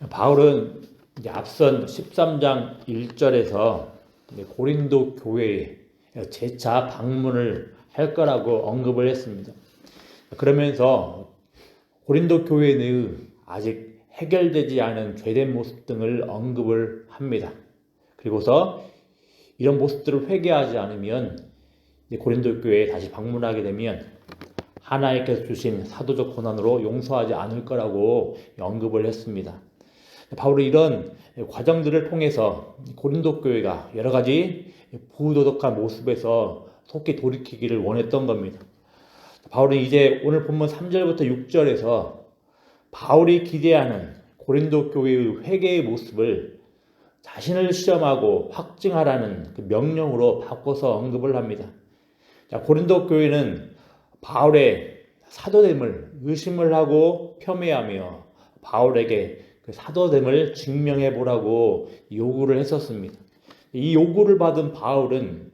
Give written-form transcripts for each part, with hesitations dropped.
바울은 이제 앞선 13장 1절에서 고린도 교회에 재차 방문을 할 거라고 언급을 했습니다. 그러면서 고린도 교회의 아직 해결되지 않은 죄된 모습 등을 언급을 합니다. 그리고서 이런 모습들을 회개하지 않으면 고린도 교회에 다시 방문하게 되면 하나님께서 주신 사도적 권한으로 용서하지 않을 거라고 언급을 했습니다. 바울은 이런 과정들을 통해서 고린도 교회가 여러 가지 부도덕한 모습에서 속히 돌이키기를 원했던 겁니다. 바울은 이제 오늘 본문 3절부터 6절에서 바울이 기대하는 고린도 교회의 회개의 모습을 자신을 시험하고 확증하라는 그 명령으로 바꿔서 언급을 합니다. 고린도 교회는 바울의 사도됨을 의심을 하고 폄훼하며 바울에게 그 사도됨을 증명해 보라고 요구를 했었습니다. 이 요구를 받은 바울은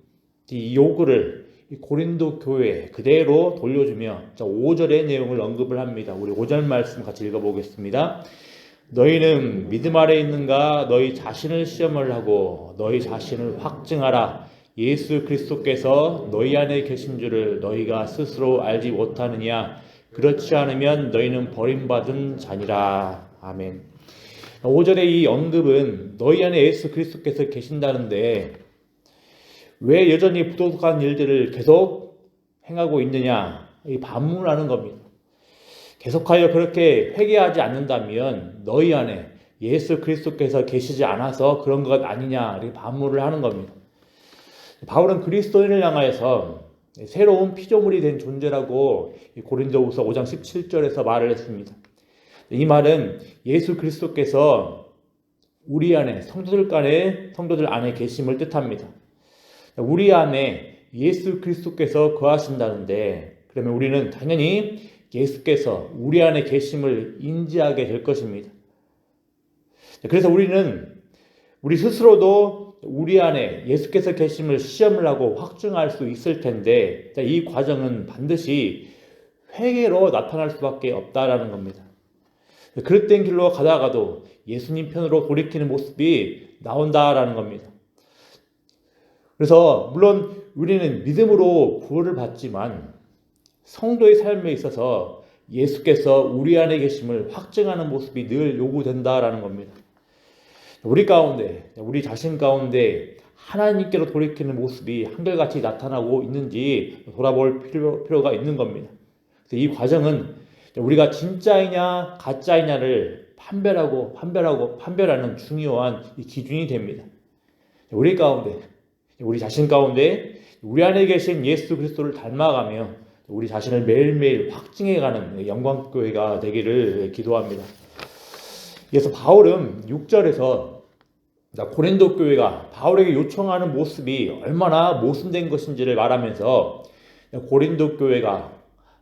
이 요구를 고린도 교회에 그대로 돌려주며 5절의 내용을 언급을 합니다. 우리 5절 말씀 같이 읽어보겠습니다. 너희는 믿음 아래 있는가? 너희 자신을 시험을 하고 너희 자신을 확증하라. 예수 그리스도께서 너희 안에 계신 줄을 너희가 스스로 알지 못하느냐? 그렇지 않으면 너희는 버림받은 자니라. 아멘. 5절의 이 언급은 너희 안에 예수 그리스도께서 계신다는데 왜 여전히 부도덕한 일들을 계속 행하고 있느냐? 이 반문하는 겁니다. 계속하여 그렇게 회개하지 않는다면 너희 안에 예수 그리스도께서 계시지 않아서 그런 것 아니냐? 이렇게 반문을 하는 겁니다. 바울은 그리스도인을 향하여서 새로운 피조물이 된 존재라고 고린도후서 5장 17절에서 말을 했습니다. 이 말은 예수 그리스도께서 우리 안에 성도들 안에 계심을 뜻합니다. 우리 안에 예수 그리스도께서 거하신다는데 그러면 우리는 당연히 예수께서 우리 안에 계심을 인지하게 될 것입니다. 그래서 우리 스스로도 우리 안에 예수께서 계심을 시험을 하고 확증할 수 있을 텐데 이 과정은 반드시 회개로 나타날 수밖에 없다라는 겁니다. 그릇된 길로 가다가도 예수님 편으로 돌이키는 모습이 나온다라는 겁니다. 그래서 물론 우리는 믿음으로 구원을 받지만 성도의 삶에 있어서 예수께서 우리 안에 계심을 확증하는 모습이 늘 요구된다라는 겁니다. 우리 자신 가운데 하나님께로 돌이키는 모습이 한결같이 나타나고 있는지 돌아볼 필요가 있는 겁니다. 그래서 이 과정은 우리가 진짜이냐 가짜이냐를 판별하는 중요한 기준이 됩니다. 우리 자신 가운데 우리 안에 계신 예수 그리스도를 닮아가며 우리 자신을 매일매일 확증해가는 영광교회가 되기를 기도합니다. 그래서 바울은 6절에서 고린도 교회가 바울에게 요청하는 모습이 얼마나 모순된 것인지를 말하면서 고린도 교회가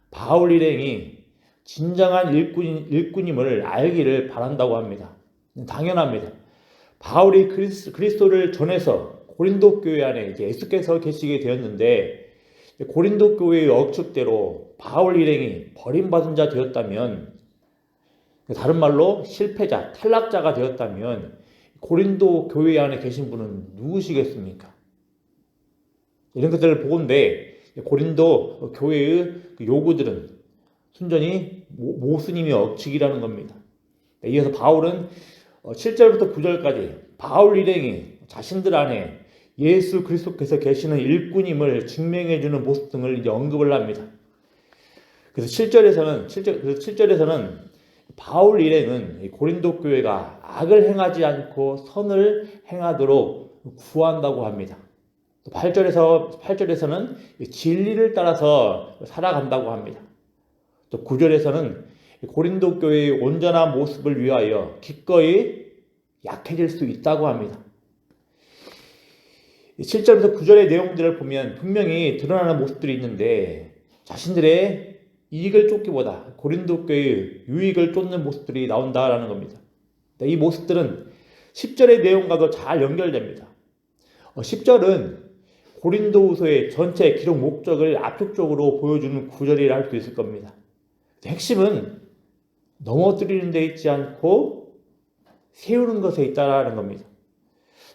바울 일행이 진정한 일꾼임을 알기를 바란다고 합니다. 당연합니다. 바울이 그리스도를 전해서 고린도 교회 안에 이제 예수께서 계시게 되었는데 고린도 교회의 억측대로 바울 일행이 버림받은 자 되었다면 다른 말로 실패자, 탈락자가 되었다면 고린도 교회 안에 계신 분은 누구시겠습니까? 이런 것들을 보건대 고린도 교회의 요구들은 순전히 모순임의 억측이라는 겁니다. 이어서 바울은 7절부터 9절까지 바울 일행이 자신들 안에 예수 그리스도께서 계시는 일꾼임을 증명해주는 모습 등을 이제 언급을 합니다. 그래서 7절에서는 바울 일행은 고린도 교회가 악을 행하지 않고 선을 행하도록 구한다고 합니다. 8절에서는 진리를 따라서 살아간다고 합니다. 또 9절에서는 고린도 교회의 온전한 모습을 위하여 기꺼이 약해질 수 있다고 합니다. 7절부터 9절의 내용들을 보면 분명히 드러나는 모습들이 있는데 자신들의 이익을 쫓기보다 고린도 교회의 유익을 쫓는 모습들이 나온다라는 겁니다. 이 모습들은 10절의 내용과도 잘 연결됩니다. 10절은 고린도후서의 전체 기록 목적을 압축적으로 보여주는 구절이라 할 수 있을 겁니다. 핵심은 넘어뜨리는 데 있지 않고 세우는 것에 있다라는 겁니다.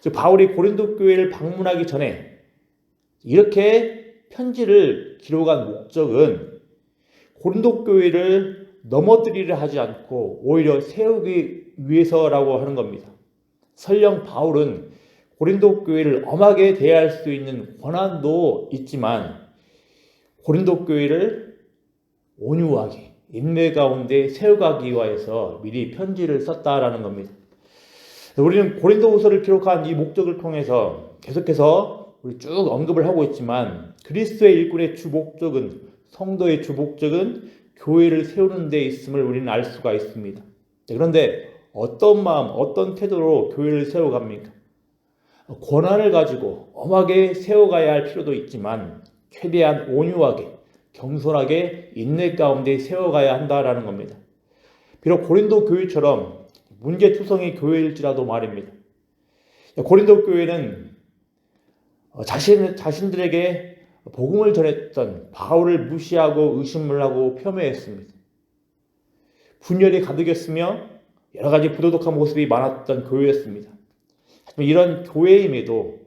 즉 바울이 고린도 교회를 방문하기 전에 이렇게 편지를 기록한 목적은 고린도 교회를 넘어뜨리려 하지 않고 오히려 세우기 위해서라고 하는 겁니다. 설령 바울은 고린도 교회를 엄하게 대할 수 있는 권한도 있지만 고린도 교회를 온유하게 인내 가운데 세워가기 위해서 미리 편지를 썼다라는 겁니다. 우리는 고린도후서를 기록한 이 목적을 통해서 계속해서 우리 쭉 언급을 하고 있지만 그리스도의 일꾼의 주 목적은 성도의 주 목적은 교회를 세우는 데 있음을 우리는 알 수가 있습니다. 그런데 어떤 마음, 어떤 태도로 교회를 세워갑니까? 권한을 가지고 엄하게 세워가야 할 필요도 있지만 최대한 온유하게 겸손하게 인내 가운데 세워가야 한다라는 겁니다. 비록 고린도 교회처럼 문제투성이 교회일지라도 말입니다. 고린도 교회는 자신들에게 복음을 전했던 바울을 무시하고 의심을 하고 폄훼했습니다. 분열이 가득했으며 여러 가지 부도덕한 모습이 많았던 교회였습니다. 하지만 이런 교회임에도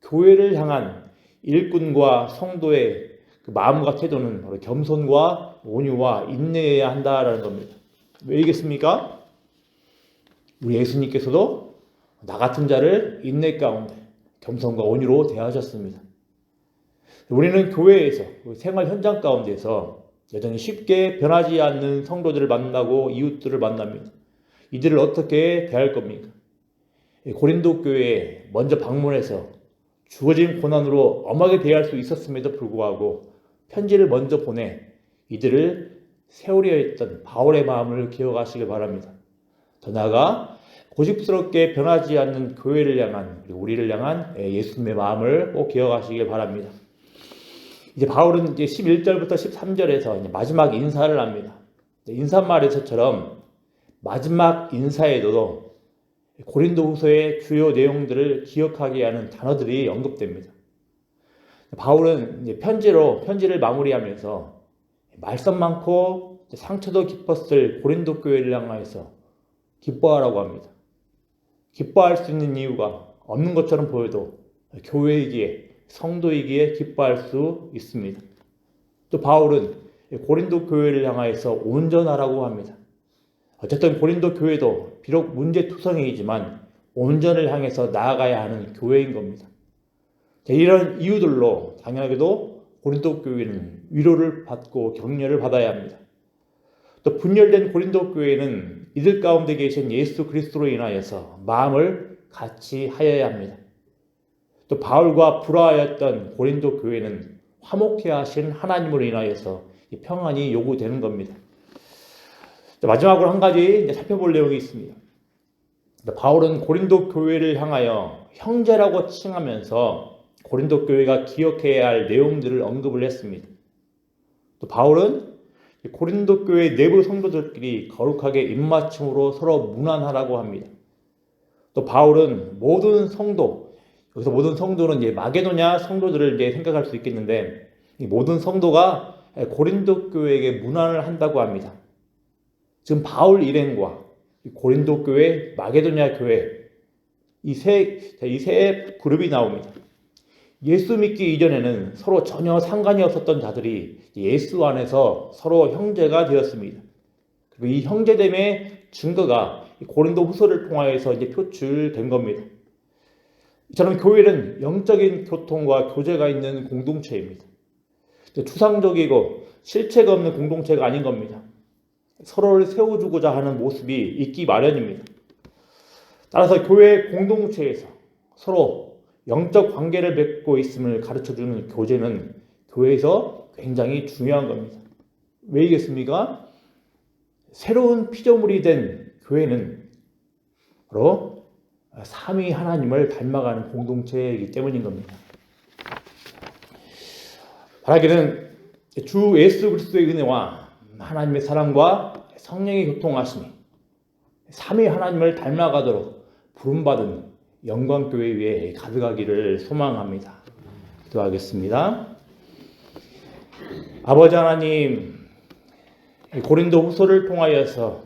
교회를 향한 일꾼과 성도의 그 마음과 태도는 바로 겸손과 온유와 인내해야 한다라는 겁니다. 왜이겠습니까? 우리 예수님께서도 나 같은 자를 인내 가운데 겸손과 온유로 대하셨습니다. 우리는 교회에서 생활 현장 가운데서 여전히 쉽게 변하지 않는 성도들을 만나고 이웃들을 만납니다. 이들을 어떻게 대할 겁니까? 고린도 교회에 먼저 방문해서 주어진 고난으로 엄하게 대할 수 있었음에도 불구하고 편지를 먼저 보내 이들을 세우려 했던 바울의 마음을 기억하시길 바랍니다. 더 나아가 고집스럽게 변하지 않는 교회를 향한 우리를 향한 예수님의 마음을 꼭 기억하시길 바랍니다. 이제 바울은 이제 11절부터 13절에서 이제 마지막 인사를 합니다. 인사말에서처럼 마지막 인사에도 고린도후서의 주요 내용들을 기억하게 하는 단어들이 언급됩니다. 바울은 이제 편지를 마무리하면서 말썽 많고 상처도 깊었을 고린도 교회를 향하여서 기뻐하라고 합니다. 기뻐할 수 있는 이유가 없는 것처럼 보여도 교회이기에 성도이기에 기뻐할 수 있습니다. 또 바울은 고린도 교회를 향하여서 온전하라고 합니다. 어쨌든 고린도 교회도 비록 문제투성이이지만 온전을 향해서 나아가야 하는 교회인 겁니다. 이런 이유들로 당연하게도 고린도 교회는 위로를 받고 격려를 받아야 합니다. 또 분열된 고린도 교회는 이들 가운데 계신 예수 그리스도로 인하여서 마음을 같이 하여야 합니다. 또 바울과 불화하였던 고린도 교회는 화목해 하신 하나님으로 인하여서 평안이 요구되는 겁니다. 마지막으로 한 가지 살펴볼 내용이 있습니다. 바울은 고린도 교회를 향하여 형제라고 칭하면서 고린도 교회가 기억해야 할 내용들을 언급을 했습니다. 또 바울은 고린도 교회 내부 성도들끼리 거룩하게 입맞춤으로 서로 문안하라고 합니다. 또 바울은 모든 성도, 여기서 모든 성도는 이제 마게도냐 성도들을 이제 생각할 수 있겠는데 이 모든 성도가 고린도 교회에게 문안을 한다고 합니다. 지금 바울 일행과 고린도 교회, 마게도냐 교회 이 세 그룹이 나옵니다. 예수 믿기 이전에는 서로 전혀 상관이 없었던 자들이 예수 안에서 서로 형제가 되었습니다. 그리고 이 형제됨의 증거가 고린도 후서를 통하여서 이제 표출된 겁니다. 이처럼 교회는 영적인 교통과 교제가 있는 공동체입니다. 추상적이고 실체가 없는 공동체가 아닌 겁니다. 서로를 세워주고자 하는 모습이 있기 마련입니다. 따라서 교회 공동체에서 서로 영적 관계를 맺고 있음을 가르쳐주는 교제는 교회에서 굉장히 중요한 겁니다. 왜이겠습니까? 새로운 피조물이 된 교회는 바로 삼위 하나님을 닮아가는 공동체이기 때문인 겁니다. 바라기는 주 예수 그리스도의 은혜와 하나님의 사랑과 성령의 교통하심이 삼위 하나님을 닮아가도록 부름받은 영광교회 위에 가득하기를 소망합니다. 기도하겠습니다. 아버지 하나님, 고린도 후서를 통하여서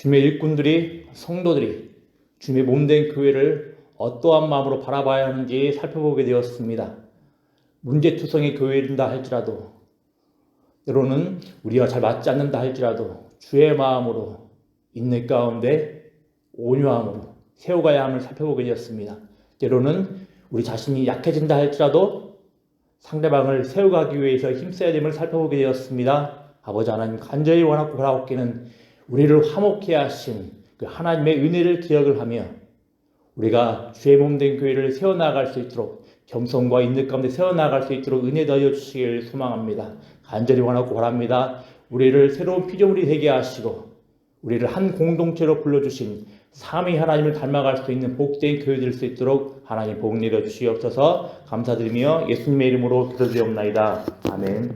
주님의 일꾼들이, 성도들이 주님의 몸된 교회를 어떠한 마음으로 바라봐야 하는지 살펴보게 되었습니다. 문제투성의 교회이다 할지라도, 때로는 우리와 잘 맞지 않는다 할지라도 주의 마음으로 인내 가운데 온유함으로 세워가야 함을 살펴보게 되었습니다. 때로는 우리 자신이 약해진다 할지라도 상대방을 세워가기 위해서 힘써야 됨을 살펴보게 되었습니다. 아버지 하나님, 간절히 원하고 바라옵기는 우리를 화목케 하신 그 하나님의 은혜를 기억을 하며 우리가 주의 몸된 교회를 세워나갈 수 있도록 겸손과 인내 가운데 세워나갈 수 있도록 은혜 더하여 주시길 소망합니다. 간절히 원하고 바랍니다. 우리를 새로운 피조물이 되게 하시고 우리를 한 공동체로 불러주신 삼위 하나님을 닮아갈 수 있는 복된 교회 될 수 있도록 하나님 복 내려 주시옵소서. 감사드리며 예수님의 이름으로 기도드리옵나이다. 아멘.